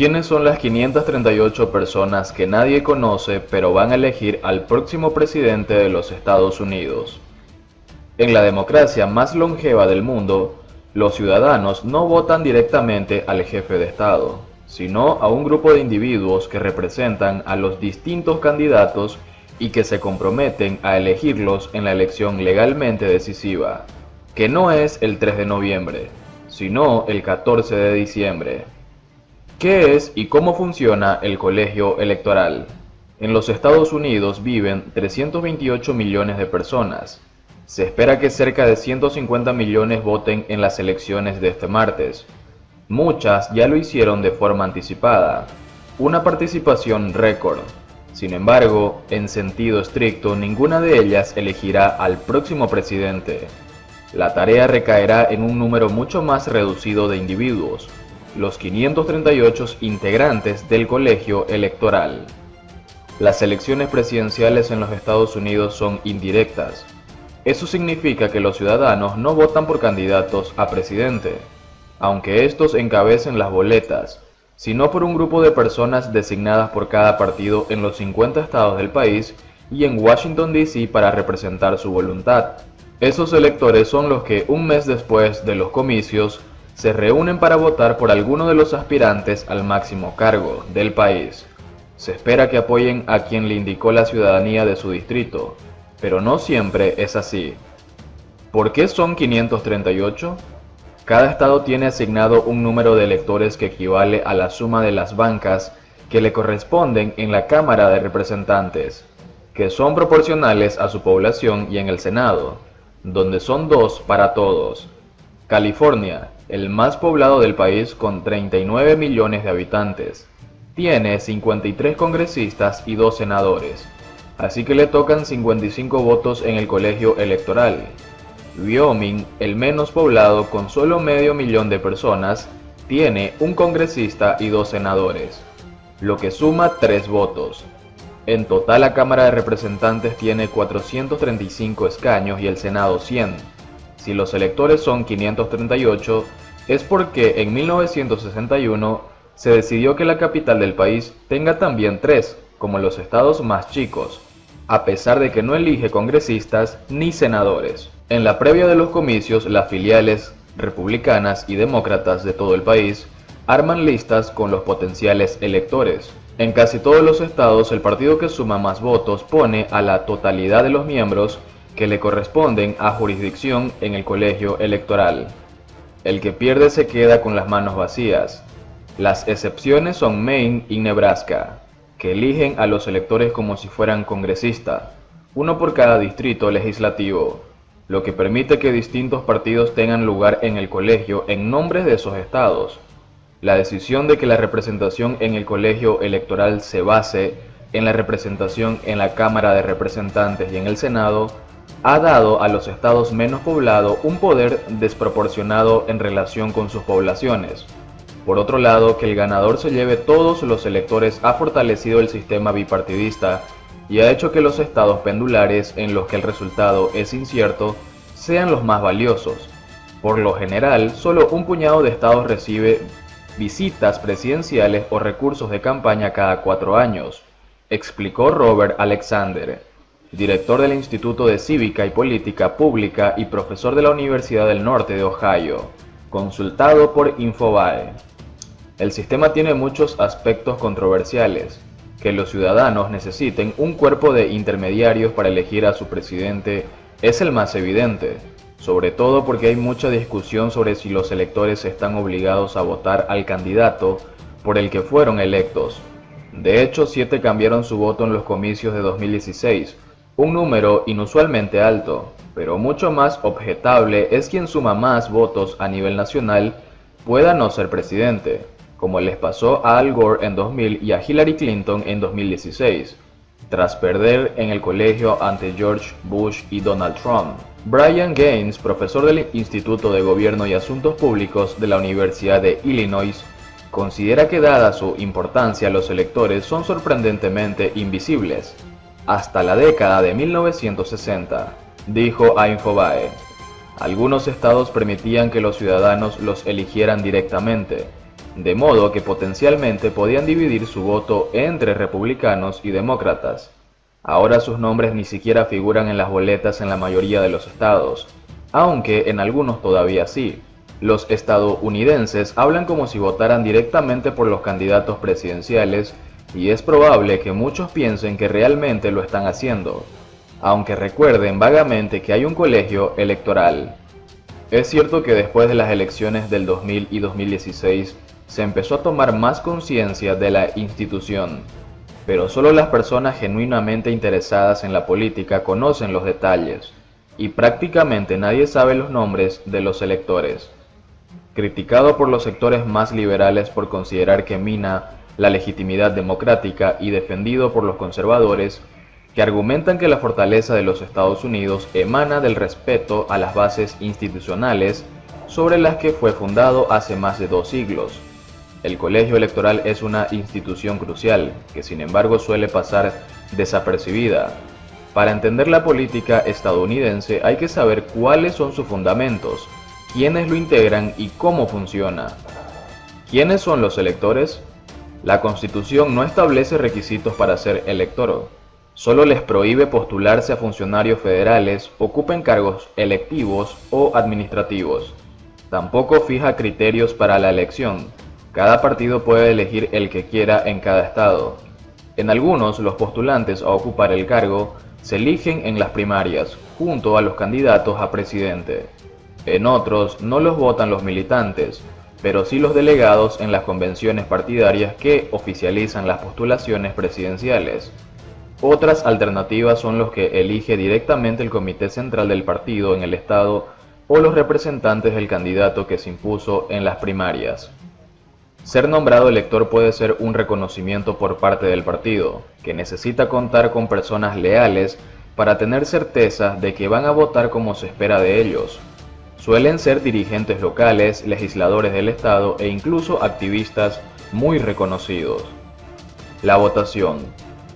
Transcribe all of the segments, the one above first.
¿Quiénes son las 538 personas que nadie conoce pero van a elegir al próximo presidente de los Estados Unidos? En la democracia más longeva del mundo, los ciudadanos no votan directamente al jefe de Estado, sino a un grupo de individuos que representan a los distintos candidatos y que se comprometen a elegirlos en la elección legalmente decisiva, que no es el 3 de noviembre, sino el 14 de diciembre. ¿Qué es y cómo funciona el colegio electoral? En los Estados Unidos viven 328 millones de personas. Se espera que cerca de 150 millones voten en las elecciones de este martes. Muchas ya lo hicieron de forma anticipada, una participación récord. Sin embargo, en sentido estricto, ninguna de ellas elegirá al próximo presidente. La tarea recaerá en un número mucho más reducido de individuos, los 538 integrantes del colegio electoral. Las elecciones presidenciales en los Estados Unidos son indirectas. Eso significa que los ciudadanos no votan por candidatos a presidente, aunque estos encabecen las boletas, sino por un grupo de personas designadas por cada partido en los 50 estados del país y en Washington, D.C. para representar su voluntad. Esos electores son los que, un mes después de los comicios, se reúnen para votar por alguno de los aspirantes al máximo cargo del país. Se espera que apoyen a quien le indicó la ciudadanía de su distrito, pero no siempre es así. ¿Por qué son 538? Cada estado tiene asignado un número de electores que equivale a la suma de las bancas que le corresponden en la Cámara de Representantes, que son proporcionales a su población, y en el Senado, donde son 2 para todos. California, el más poblado del país con 39 millones de habitantes, tiene 53 congresistas y 2 senadores, así que le tocan 55 votos en el colegio electoral. Wyoming, el menos poblado con solo medio millón de personas, tiene un congresista y 2 senadores, lo que suma 3 votos. En total, la Cámara de Representantes tiene 435 escaños y el Senado 100. Si los electores son 538, es porque en 1961 se decidió que la capital del país tenga también 3, como los estados más chicos, a pesar de que no elige congresistas ni senadores. En la previa de los comicios, las filiales republicanas y demócratas de todo el país arman listas con los potenciales electores. En casi todos los estados, el partido que suma más votos pone a la totalidad de los miembros que le corresponden a jurisdicción en el colegio electoral. El que pierde se queda con las manos vacías. Las excepciones son Maine y Nebraska, que eligen a los electores como si fueran congresistas, uno por cada distrito legislativo, lo que permite que distintos partidos tengan lugar en el colegio en nombre de esos estados. La decisión de que la representación en el colegio electoral se base en la representación en la Cámara de Representantes y en el Senado ha dado a los estados menos poblados un poder desproporcionado en relación con sus poblaciones. Por otro lado, que el ganador se lleve todos los electores ha fortalecido el sistema bipartidista y ha hecho que los estados pendulares, en los que el resultado es incierto, sean los más valiosos. Por lo general, solo un puñado de estados recibe visitas presidenciales o recursos de campaña cada 4 años, explicó Robert Alexander, director del Instituto de Cívica y Política Pública y profesor de la Universidad del Norte de Ohio, consultado por Infobae. El sistema tiene muchos aspectos controversiales. Que los ciudadanos necesiten un cuerpo de intermediarios para elegir a su presidente es el más evidente, sobre todo porque hay mucha discusión sobre si los electores están obligados a votar al candidato por el que fueron electos. De hecho, 7 cambiaron su voto en los comicios de 2016, un número inusualmente alto, pero mucho más objetable es quien suma más votos a nivel nacional pueda no ser presidente, como les pasó a Al Gore en 2000 y a Hillary Clinton en 2016, tras perder en el colegio ante George Bush y Donald Trump. Brian Gaines, profesor del Instituto de Gobierno y Asuntos Públicos de la Universidad de Illinois, considera que dada su importancia los electores son sorprendentemente invisibles. Hasta la década de 1960, dijo a Infobae, algunos estados permitían que los ciudadanos los eligieran directamente, de modo que potencialmente podían dividir su voto entre republicanos y demócratas. Ahora sus nombres ni siquiera figuran en las boletas en la mayoría de los estados, aunque en algunos todavía sí. Los estadounidenses hablan como si votaran directamente por los candidatos presidenciales y es probable que muchos piensen que realmente lo están haciendo, aunque recuerden vagamente que hay un colegio electoral. Es cierto que después de las elecciones del 2000 y 2016 se empezó a tomar más conciencia de la institución, pero solo las personas genuinamente interesadas en la política conocen los detalles, y prácticamente nadie sabe los nombres de los electores. Criticado por los sectores más liberales por considerar que mina la legitimidad democrática y defendido por los conservadores, que argumentan que la fortaleza de los Estados Unidos emana del respeto a las bases institucionales sobre las que fue fundado hace más de 2 siglos. El colegio electoral es una institución crucial, que sin embargo suele pasar desapercibida. Para entender la política estadounidense hay que saber cuáles son sus fundamentos, quiénes lo integran y cómo funciona. ¿Quiénes son los electores? La Constitución no establece requisitos para ser elector, solo les prohíbe postularse a funcionarios federales, ocupen cargos electivos o administrativos. Tampoco fija criterios para la elección. Cada partido puede elegir el que quiera en cada estado. En algunos, los postulantes a ocupar el cargo se eligen en las primarias, junto a los candidatos a presidente. En otros, no los votan los militantes, pero sí los delegados en las convenciones partidarias que oficializan las postulaciones presidenciales. Otras alternativas son los que elige directamente el Comité Central del partido en el estado o los representantes del candidato que se impuso en las primarias. Ser nombrado elector puede ser un reconocimiento por parte del partido, que necesita contar con personas leales para tener certeza de que van a votar como se espera de ellos. Suelen ser dirigentes locales, legisladores del estado e incluso activistas muy reconocidos. La votación.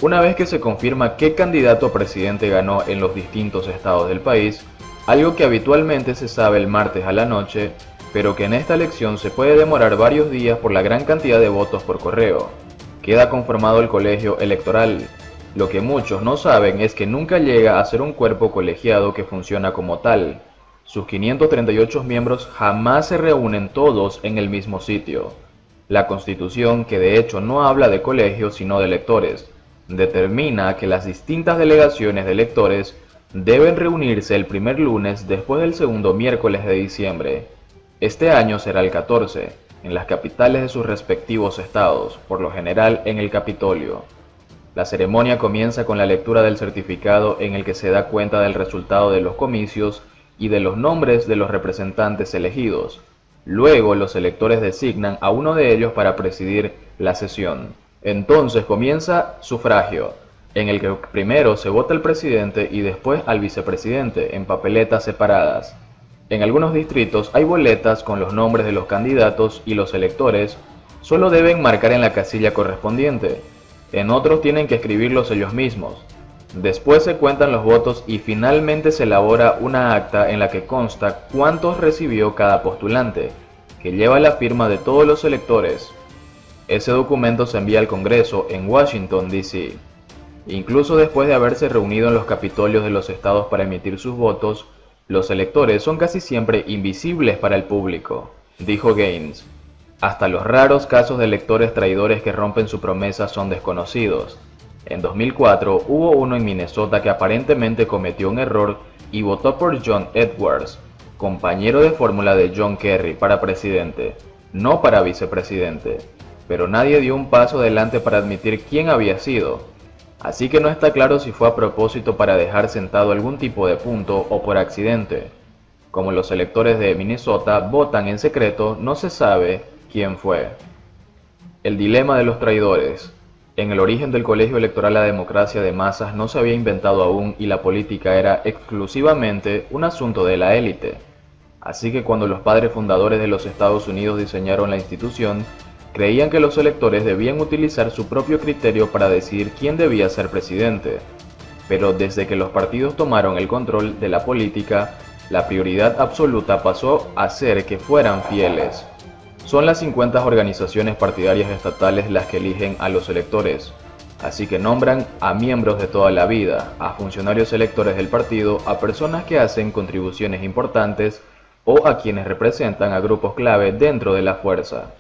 Una vez que se confirma qué candidato a presidente ganó en los distintos estados del país, algo que habitualmente se sabe el martes a la noche, pero que en esta elección se puede demorar varios días por la gran cantidad de votos por correo, queda conformado el colegio electoral. Lo que muchos no saben es que nunca llega a ser un cuerpo colegiado que funciona como tal. Sus 538 miembros jamás se reúnen todos en el mismo sitio. La Constitución, que de hecho no habla de colegios sino de electores, determina que las distintas delegaciones de electores deben reunirse el primer lunes después del segundo miércoles de diciembre. Este año será el 14, en las capitales de sus respectivos estados, por lo general en el Capitolio. La ceremonia comienza con la lectura del certificado en el que se da cuenta del resultado de los comicios y de los nombres de los representantes elegidos. Luego los electores designan a uno de ellos para presidir la sesión. Entonces comienza sufragio, en el que primero se vota el presidente y después al vicepresidente en papeletas separadas. En algunos distritos hay boletas con los nombres de los candidatos y los electores solo deben marcar en la casilla correspondiente. En otros tienen que escribirlos ellos mismos. Después se cuentan los votos y finalmente se elabora una acta en la que consta cuántos recibió cada postulante, que lleva la firma de todos los electores. Ese documento se envía al Congreso en Washington, D.C. Incluso después de haberse reunido en los capitolios de los estados para emitir sus votos, los electores son casi siempre invisibles para el público, dijo Gaines. Hasta los raros casos de electores traidores que rompen su promesa son desconocidos. En 2004 hubo uno en Minnesota que aparentemente cometió un error y votó por John Edwards, compañero de fórmula de John Kerry para presidente, no para vicepresidente, pero nadie dio un paso adelante para admitir quién había sido. Así que no está claro si fue a propósito para dejar sentado algún tipo de punto o por accidente. Como los electores de Minnesota votan en secreto, no se sabe quién fue. El dilema de los traidores. En el origen del colegio electoral la democracia de masas no se había inventado aún y la política era exclusivamente un asunto de la élite. Así que cuando los padres fundadores de los Estados Unidos diseñaron la institución, creían que los electores debían utilizar su propio criterio para decidir quién debía ser presidente. Pero desde que los partidos tomaron el control de la política, la prioridad absoluta pasó a ser que fueran fieles. Son las 50 organizaciones partidarias estatales las que eligen a los electores, así que nombran a miembros de toda la vida, a funcionarios electores del partido, a personas que hacen contribuciones importantes o a quienes representan a grupos clave dentro de la fuerza.